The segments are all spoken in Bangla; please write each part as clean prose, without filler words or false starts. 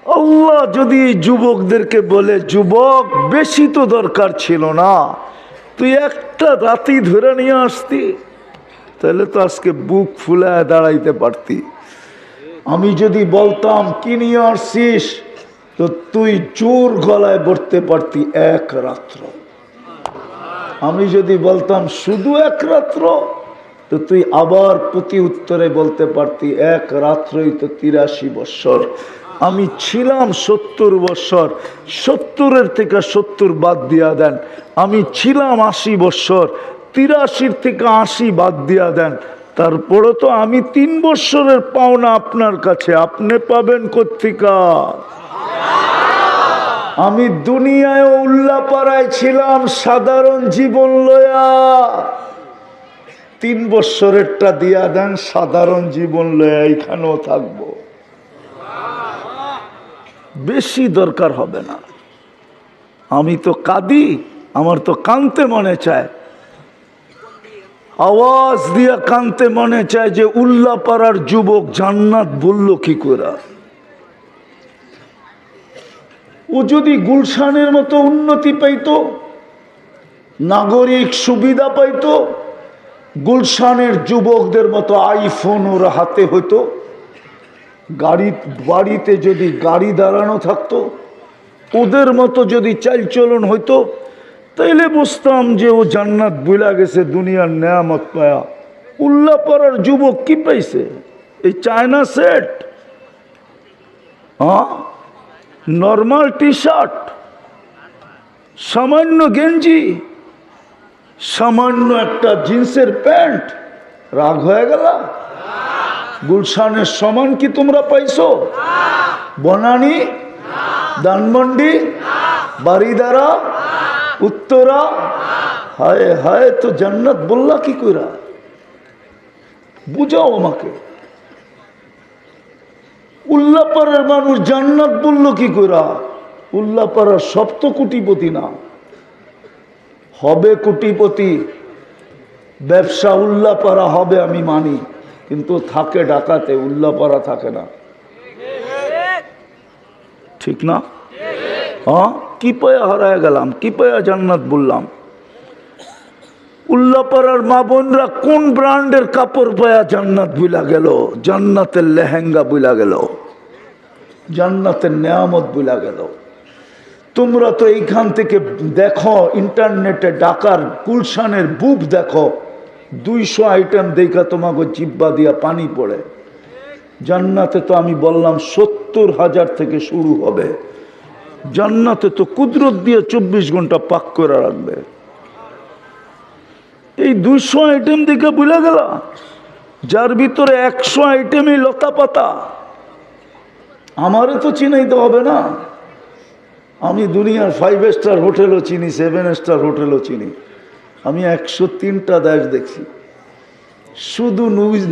আল্লাহ যদি যুবকদেরকে বলে, যুবক বেশি তো দরকার ছিল না, তুই একটা রাতি ধরে নিয়ে আসতি, তাহলে তো আজকে বুক ফুলায় দাঁড়াইতে পারতি। আমি যদি বলতাম কি নিয়ে আসছিস, তো তুই জোর গলায় পড়তে পারতি এক রাত্র। আমি যদি বলতাম শুধু এক রাত্র, তো তুই আবার প্রতি উত্তরে বলতে পারতি এক রাত্রই তো ৮৩ বৎসর। আমি ছিলাম ৭০ বৎসর, ৭০-এর থেকে ৭০ বাদ দিয়া দেন। আমি ছিলাম ৮০ বৎসর, ৮৩ থেকে ৮০ বাদ দিয়া দেন। তারপরে তো আমি ৩ বৎসরের পাওনা আপনার কাছে, আপনি পাবেন কোত্থেকা? আমি দুনিয়ায় উল্লাপাড়ায় ছিলাম সাধারণ জীবন লয়া, ৩ বৎসরেরটা দিয়া দেন, সাধারণ জীবন লয়া এখানেও থাকবো, বেশি দরকার হবে না। আমি তো কাঁদি, আমার তো কাঁদতে মনে চায়, আওয়াজ দিয়া কাঁদতে মনে চায় যে উল্লাপাড়ার যুবক জান্নাত বলল কি করে। ও যদি গুলশানের মতো উন্নতি পাইত, নাগরিক সুবিধা পাইত, গুলশানের যুবকদের মতো আইফোন ওর হাতে হইতো, বাড়িতে যদি গাড়ি দাঁড়ানো থাকতো, ওদের মতো যদি চালচলন হইতো, তাইলে বুঝতাম যে ও জান্নাত বুলা গেছে দুনিয়ার নেয়ামত পায়া। উল্লাপাড়ার যুবক কি পাইছে? এই চায়না সেট, হ্যাঁ, নর্মাল টি শার্ট, সামান্য গেঞ্জি, সামান্য একটা জিন্সের প্যান্ট, রাগ হয়ে গেল? গুলশানের সমান কি তোমরা পাইছো? বনানী, ধানমন্ডি, বারিদারা, উত্তরা, হায় হায়, তো জান্নাত বললা কি কইরা? বুঝাও আমাকে। উল্লাপাড়ার মানুষ জান্নাত বলল কি কইরা? উল্লাপাড়ার সব তো কোটিপতি না, হবে কোটিপতি, ব্যবসা উল্লাপাড়া হবে আমি মানি, কিন্তু থাকে ঢাকাতে, উল্লাপাড়া থাকে না, ঠিক না? হ্যাঁ, কি পায়া হারায় গেলাম, কি পায়া জান্নাত বললাম? উল্লাপাড়ার মা বোনরা কোন ব্র্যান্ডের কাপড় পায়া জান্নাত বুলা গেল? জান্নাতের লেহেঙ্গা বুলা গেল, জান্নাতের নেয়ামত বুলা গেল। তোমরা তো এইখান থেকে দেখো, ইন্টারনেটে ঢাকার গুলশানের বুক দেখো, 200 আইটেম দেখা তোমাকে জিব্বা দিয়া পানি পড়ে। জান্নাতে তো আমি বললাম 70,000 থেকে শুরু হবে। জান্নাতে তো কুদরত দিয়ে 24 ঘন্টা পাক করে রাখবে। এই 200 আইটেম দেখে ভুলে গেল, যার ভিতরে 100 আইটেমই লতা পাতা। আমারে তো চিনাইতে হবে না, আমি দুনিয়ার 5 স্টার হোটেলও চিনি, 7 স্টার হোটেলও চিনি। আমি 103টা দেশ দেখছি, শুধু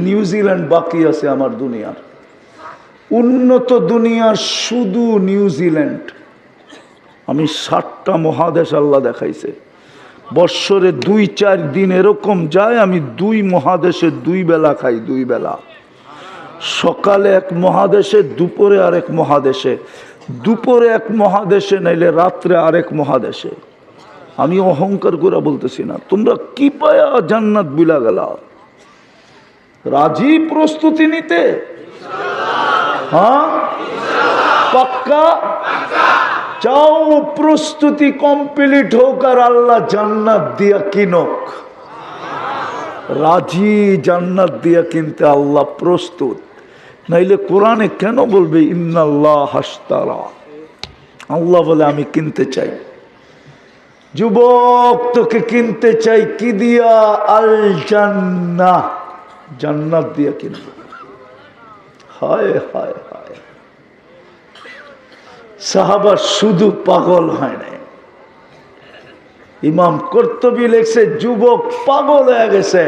নিউজিল্যান্ড বাকি আছে আমার দুনিয়ার। উন্নত দুনিয়ার শুধু নিউজিল্যান্ড। আমি 7টা মহাদেশ আল্লাহ দেখাইছে। বৎসরে 2-4 দিন এরকম যায়, আমি 2 মহাদেশে 2 বেলা খাই, 2 বেলা। সকালে এক মহাদেশে, দুপুরে আরেক মহাদেশে, দুপুরে এক মহাদেশে, নাইলে রাত্রে আরেক মহাদেশে। আমি অহংকার করে বলতেছি না। তোমরা কি পায়া জান্নাত বুলা গেলা? রাজি প্রস্তুতি নিতে? হ্যাঁ, পাক্কা চাও? প্রস্তুতি কমপ্লিট হোক আর আল্লাহ জান্নাত দিয়া কিনক। রাজি জান্নাত দিয়া কিনতে আল্লাহ প্রস্তুত, নাইলে কোরআনে কেন বলবে ইন্নাল্লাহ হাশতারা? আল্লাহ বলে আমি কিনতে চাই। যুবক, তোকে কিনতে চাই কি দিয়া? আল জান্নাহ, জান্নাত দিয়া কিনবে। হায় হায় হায়, সাহাবা শুধু পাগল হয় নাই। ইমাম কর্তুবী লেখছে, যুবক পাগল হয়ে গেছে।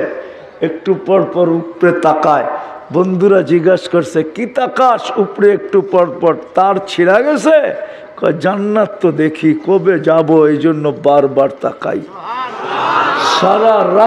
একটু পর পর উপরে তাকায়, বন্ধুরা জিজ্ঞাসা করছে কি তাকাস? উপরে একটু পর পর তার ছিঁড়া গেছে। জান্নাত তো দেখি, কবে যাব, এই জন্য বারবার তাকাই। সারা রাত